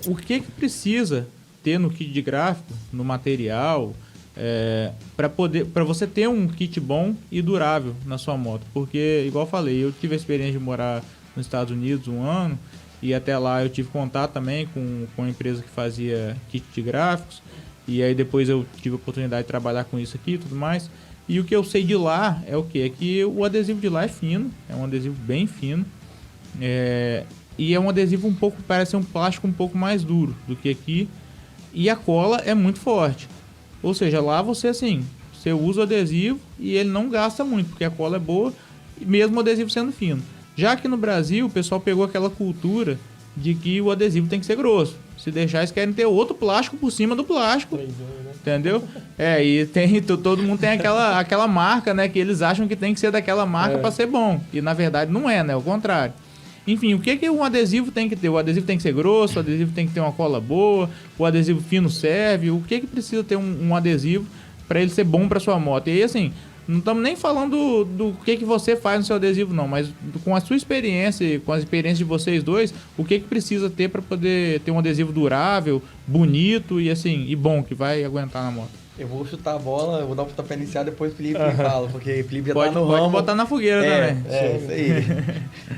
o que precisa ter no kit de gráfico, no material, para você ter um kit bom e durável na sua moto. Porque, igual eu falei, eu tive a experiência de morar nos Estados Unidos 1 ano, e até lá eu tive contato também com uma empresa que fazia kit de gráficos, e aí depois eu tive a oportunidade de trabalhar com isso aqui e tudo mais. E o que eu sei de lá é o quê? É que o adesivo de lá é fino, é um adesivo bem fino, e é um adesivo parece um plástico um pouco mais duro do que aqui, e a cola é muito forte. Ou seja, lá você usa o adesivo e ele não gasta muito, porque a cola é boa, mesmo o adesivo sendo fino. Já que no Brasil, o pessoal pegou aquela cultura de que o adesivo tem que ser grosso. Se deixar, eles querem ter outro plástico por cima do plástico. Entendeu? E todo mundo tem aquela marca, né? Que eles acham que tem que ser daquela marca para ser bom. E na verdade não é, né? O contrário. Enfim, o que um adesivo tem que ter? O adesivo tem que ser grosso, o adesivo tem que ter uma cola boa, o adesivo fino serve. O que precisa ter um adesivo para ele ser bom para sua moto? E aí, assim, não estamos nem falando do que você faz no seu adesivo, não, mas com a sua experiência, com as experiências de vocês dois, o que precisa ter para poder ter um adesivo durável, bonito e bom, que vai aguentar na moto? Eu vou chutar a bola, eu vou dar o pontapé inicial, depois o Felipe fala, porque o Felipe já tá no ramo. Pode botar na fogueira também. Isso aí.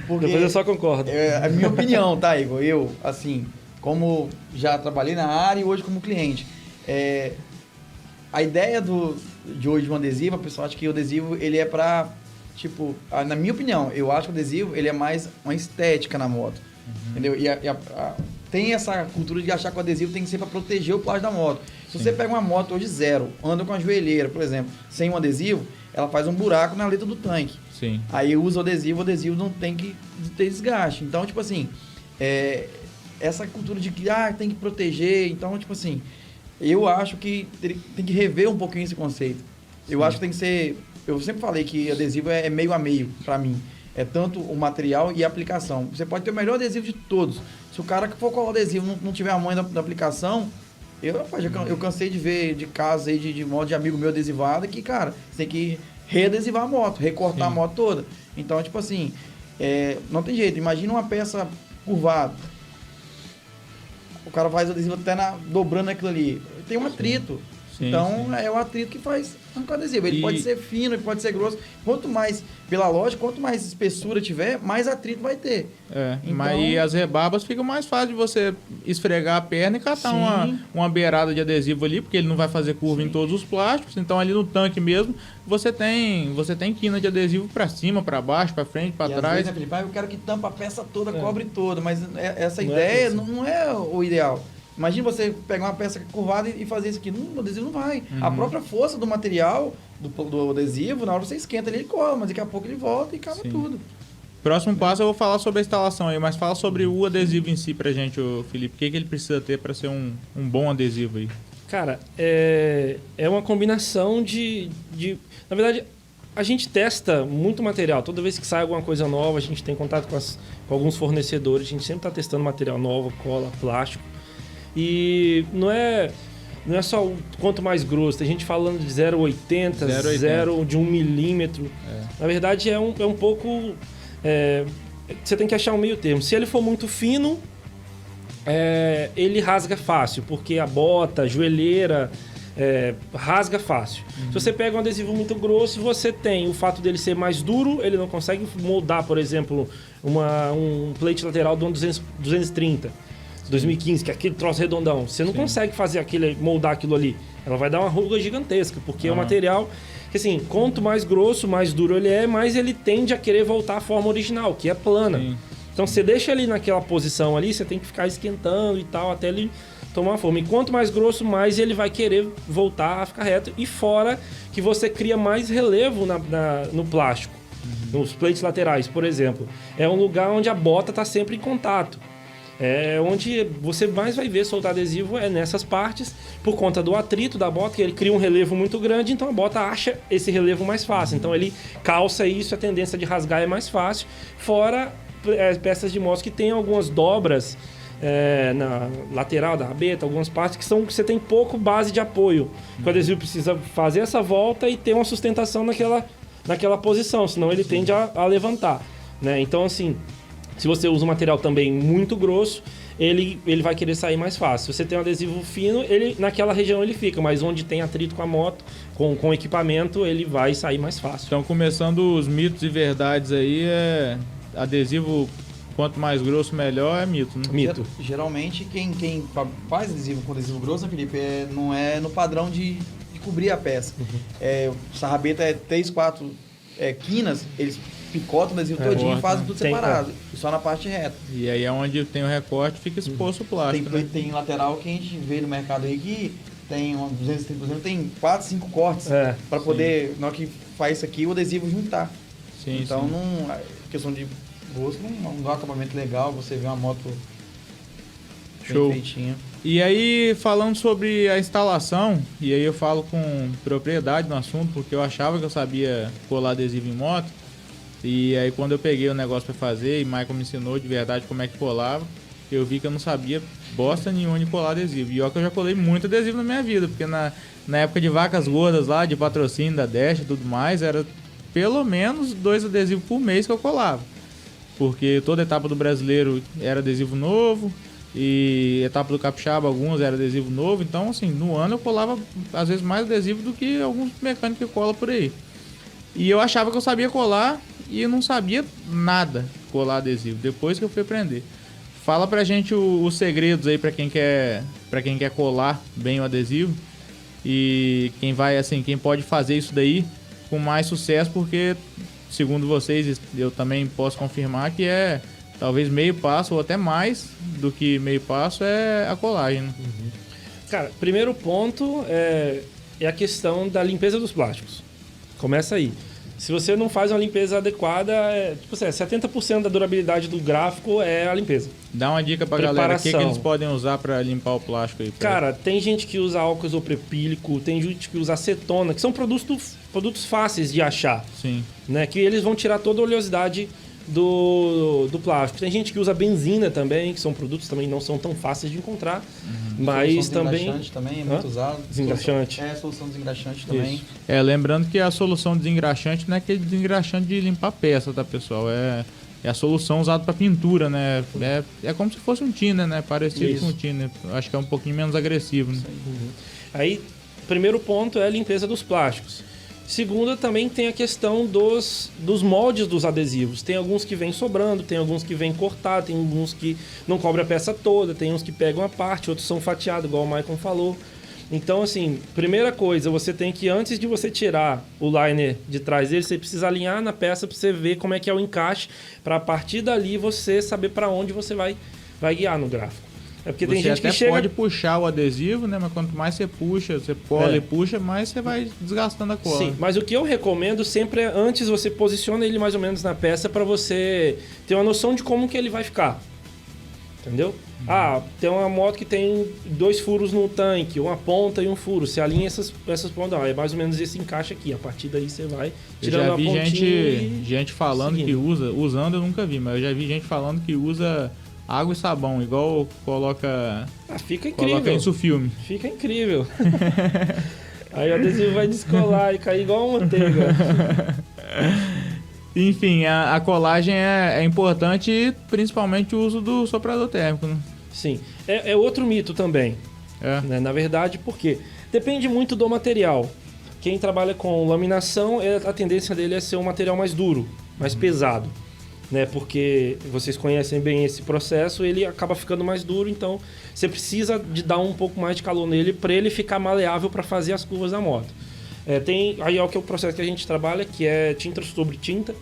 Porque depois eu só concordo. A minha opinião, tá, Igor? Eu, assim, como já trabalhei na área e hoje como cliente, a ideia de hoje de um adesivo, a pessoa acha que o adesivo, ele é pra, tipo, na minha opinião, eu acho que o adesivo, ele é mais uma estética na moto, entendeu? E tem essa cultura de achar que o adesivo tem que ser para proteger o plástico da moto. Se você pega uma moto hoje zero, anda com a joelheira, por exemplo, sem um adesivo, ela faz um buraco na letra do tanque. Sim. Aí usa o adesivo não tem que ter desgaste. Então, tipo assim, essa cultura de que tem que proteger, então, tipo assim, eu acho que tem que rever um pouquinho esse conceito. Sim. Eu acho que tem que ser... Eu sempre falei que adesivo é meio a meio, para mim. É tanto o material e a aplicação. Você pode ter o melhor adesivo de todos. Se o cara que for colar o adesivo não tiver a mãe da aplicação, eu cansei de ver de casos aí de moto de amigo meu adesivado que, cara, você tem que readesivar a moto, recortar a moto toda. Então, tipo assim, não tem jeito. Imagina uma peça curvada. O cara faz o adesivo até dobrando aquilo ali. Tem um atrito. Sim, então, é o atrito que faz arrancar o adesivo. Ele pode ser fino, ele pode ser grosso. Quanto mais, pela lógica, quanto mais espessura tiver, mais atrito vai ter. Então, mas as rebarbas fica mais fácil de você esfregar a perna e catar uma beirada de adesivo ali, porque ele não vai fazer curva em todos os plásticos. Então, ali no tanque mesmo, você tem quina de adesivo para cima, para baixo, para frente, para trás. Às vezes, né, Felipe? Eu quero que tampa a peça toda, cobre toda. Mas essa ideia não é o ideal. Imagina você pegar uma peça curvada e fazer isso aqui. O adesivo não vai. A própria força do material, do adesivo, na hora você esquenta ele cola, mas daqui a pouco ele volta e acaba tudo. Próximo passo eu vou falar sobre a instalação aí, mas fala sobre o adesivo em si pra gente, Felipe. O que ele precisa ter para ser um bom adesivo aí? Cara, é uma combinação de... Na verdade, a gente testa muito material. Toda vez que sai alguma coisa nova, a gente tem contato com alguns fornecedores. A gente sempre está testando material novo, cola, plástico. E não é só o quanto mais grosso, tem gente falando de 0,80, 0 de 1 milímetro. Na verdade é um pouco... você tem que achar um meio termo. Se ele for muito fino, ele rasga fácil, porque a bota, a joelheira, rasga fácil. Se você pega um adesivo muito grosso, você tem o fato dele ser mais duro, ele não consegue moldar, por exemplo, um plate lateral do 230. 2015, que é aquele troço redondão. Você não consegue moldar aquilo ali. Ela vai dar uma ruga gigantesca, porque é um material que, assim, quanto mais grosso, mais duro ele é, mais ele tende a querer voltar à forma original, que é plana. Sim. Então, você deixa ele naquela posição ali, você tem que ficar esquentando e tal, até ele tomar forma. E quanto mais grosso, mais ele vai querer voltar a ficar reto. E fora que você cria mais relevo no plástico. Nos plates laterais, por exemplo. É um lugar onde a bota está sempre em contato. Onde você mais vai ver soltar adesivo nessas partes, por conta do atrito da bota, que ele cria um relevo muito grande, então a bota acha esse relevo mais fácil. Então ele calça isso, a tendência de rasgar é mais fácil. Fora peças de moto que tem algumas dobras na lateral da rabeta, algumas partes que você tem pouco base de apoio. O adesivo precisa fazer essa volta e ter uma sustentação naquela posição, senão ele tende a levantar, né? Então, assim... Se você usa um material também muito grosso, ele vai querer sair mais fácil. Se você tem um adesivo fino, naquela região ele fica, mas onde tem atrito com a moto, com o equipamento, ele vai sair mais fácil. Então, começando os mitos e verdades aí, adesivo, quanto mais grosso, melhor, é mito, né? Mito. Geralmente, quem faz adesivo com adesivo grosso, né, Felipe, não é no padrão de cobrir a peça. O sarrabeta é 3, 4 quinas, eles picotam o adesivo todinho e fazem tudo separado. E só na parte reta. E aí é onde tem o recorte, fica exposto o plástico, Tem lateral que a gente vê no mercado aí que tem 230, tem 4, 5 cortes para poder, na hora que faz isso aqui, o adesivo juntar. Sim, então, questão de gosto, não dá um acabamento legal, você vê uma moto show. Feitinha. E aí, falando sobre a instalação, e aí eu falo com propriedade no assunto, porque eu achava que eu sabia colar adesivo em moto, e aí quando eu peguei o negócio para fazer, e o Michael me ensinou de verdade como é que colava, eu vi que eu não sabia bosta nenhuma de colar adesivo. E olha que eu já colei muito adesivo na minha vida, porque na época de vacas gordas lá, de patrocínio da Dash e tudo mais, era pelo menos 2 adesivos por mês que eu colava. Porque toda etapa do brasileiro era adesivo novo, e etapa do capixaba, alguns era adesivo novo. Então, assim, no ano eu colava às vezes mais adesivo do que alguns mecânicos que colam por aí. E eu achava que eu sabia colar e eu não sabia nada colar adesivo, depois que eu fui aprender. Fala pra gente os segredos aí pra quem quer colar bem o adesivo e quem pode fazer isso daí com mais sucesso, porque segundo vocês, eu também posso confirmar que talvez meio passo ou até mais do que meio passo é a colagem. Né? Cara, primeiro ponto é a questão da limpeza dos plásticos. Começa aí. Se você não faz uma limpeza adequada, 70% da durabilidade do gráfico é a limpeza. Dá uma dica pra galera, o que eles podem usar pra limpar o plástico aí? Cara, tem gente que usa álcool isopropílico, tem gente que usa acetona, que são produtos fáceis de achar. Sim. Né? Que eles vão tirar toda a oleosidade do plástico. Tem gente que usa benzina também, que são produtos também não são tão fáceis de encontrar, mas também... Desengraxante também é muito usado. Desengraxante. Solução desengraxante também. Isso. Lembrando que a solução desengraxante não é aquele desengraxante de limpar peça, tá, pessoal? É a solução usada para pintura, né? É como se fosse um thinner, né? Parecido com um thinner. Acho que é um pouquinho menos agressivo, né? Aí, primeiro ponto é a limpeza dos plásticos. Segunda, também tem a questão dos moldes dos adesivos. Tem alguns que vêm sobrando, tem alguns que vêm cortados, tem alguns que não cobrem a peça toda, tem uns que pegam a parte, outros são fatiados, igual o Maicon falou. Então, assim, primeira coisa, você tem que, antes de você tirar o liner de trás dele, você precisa alinhar na peça para você ver como é que é o encaixe, para a partir dali você saber para onde você vai guiar no gráfico. É porque tem gente que chega... pode puxar o adesivo, né? Mas quanto mais você puxa, você cola e puxa, mais você vai desgastando a cola. Sim, mas o que eu recomendo sempre é, antes você posiciona ele mais ou menos na peça para você ter uma noção de como que ele vai ficar. Entendeu? Tem uma moto que tem 2 furos no tanque, uma ponta e um furo. Você alinha essas pontas, é mais ou menos esse encaixe aqui. A partir daí você vai tirando a pontinha. Eu já vi gente falando que usando eu nunca vi, mas eu já vi gente falando que usa água e sabão, igual coloca... fica incrível. Coloca isso no filme. Fica incrível. Aí o adesivo vai descolar e cair igual uma manteiga. Enfim, a colagem é importante, principalmente o uso do soprador térmico, né? Sim. É outro mito também. Né? Na verdade, porque depende muito do material. Quem trabalha com laminação, a tendência dele é ser um material mais duro, mais pesado. Né? Porque vocês conhecem bem esse processo, ele acaba ficando mais duro, então você precisa de dar um pouco mais de calor nele para ele ficar maleável para fazer as curvas da moto. Aí é o processo que a gente trabalha, que é tinta sobre tinta.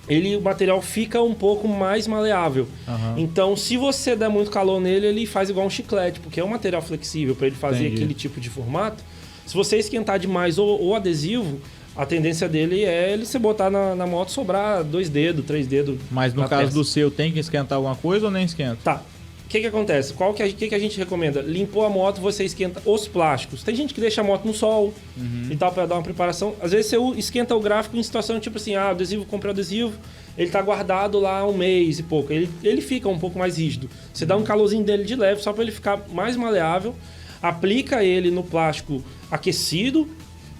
O material fica um pouco mais maleável. Então, se você der muito calor nele, ele faz igual um chiclete, porque é um material flexível para ele fazer aquele tipo de formato. Se você esquentar demais o adesivo, a tendência dele é ele se botar na moto sobrar 2 dedos, 3 dedos. Mas no caso do seu, tem que esquentar alguma coisa ou nem esquenta? Tá. O que acontece? O que a gente recomenda? Limpou a moto, você esquenta os plásticos. Tem gente que deixa a moto no sol e tal, para dar uma preparação. Às vezes você esquenta o gráfico em situação tipo assim, comprei o adesivo, ele tá guardado lá 1 mês e pouco. Ele fica um pouco mais rígido. Você dá um calorzinho dele de leve, só para ele ficar mais maleável. Aplica ele no plástico aquecido,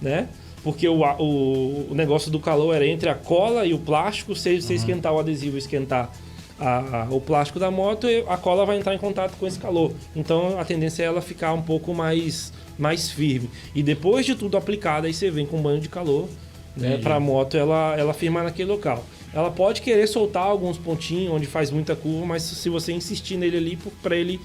né? Porque o negócio do calor era entre a cola e o plástico. Se você esquentar o adesivo, esquentar o plástico da moto, a cola vai entrar em contato com esse calor. Então a tendência é ela ficar um pouco mais firme. E depois de tudo aplicado, aí você vem com um banho de calor, né, para a moto ela firmar naquele local. Ela pode querer soltar alguns pontinhos onde faz muita curva, mas se você insistir nele ali, para ele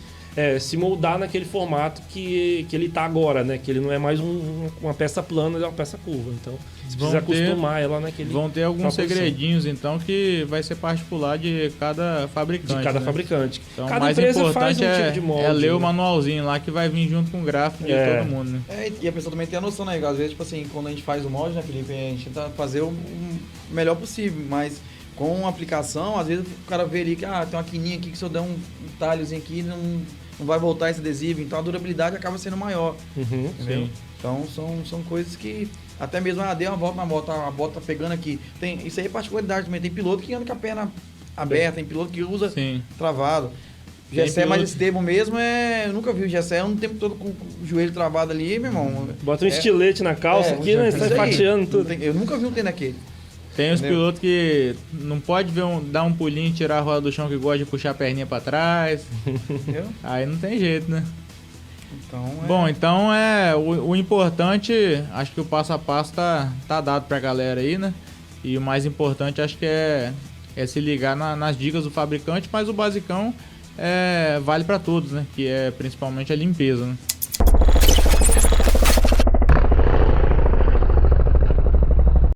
se moldar naquele formato que ele está agora, né? Que ele não é mais uma peça plana, ele é uma peça curva. Então, você precisa acostumar ela naquele... Vão ter alguns segredinhos, então, que vai ser particular de cada fabricante. De cada né? fabricante. Então, Cada mais empresa importante faz um tipo de molde. é ler o manualzinho lá, que vai vir junto com o gráfico de todo mundo, né? E a pessoa também tem a noção, né? Às vezes, tipo assim, quando a gente faz o molde, né, Felipe? A gente tenta fazer o melhor possível, mas... Com a aplicação, às vezes o cara vê ali que tem uma quininha aqui que se eu der um talhozinho aqui, não vai voltar esse adesivo, então a durabilidade acaba sendo maior. Entendeu? Sim. Então são coisas que até mesmo, dei uma volta na moto, a moto tá pegando aqui. Isso aí é particularidade também. Tem piloto que anda com a perna aberta, tem piloto que usa travado. O Gessé mais extremo mesmo eu nunca vi o Gessé um tempo todo com o joelho travado ali, meu irmão. Bota um estilete na calça aqui, né? Sai fatiando tudo. Eu nunca vi um tênis daquele. Tem os pilotos que não pode dar um pulinho e tirar a roda do chão, que gosta de puxar a perninha pra trás. Entendeu? Aí não tem jeito, né? Então, Bom, então o importante, acho que o passo a passo tá dado pra galera aí, né? E o mais importante acho que é se ligar nas dicas do fabricante, mas o basicão vale pra todos, né? Que é principalmente a limpeza, né?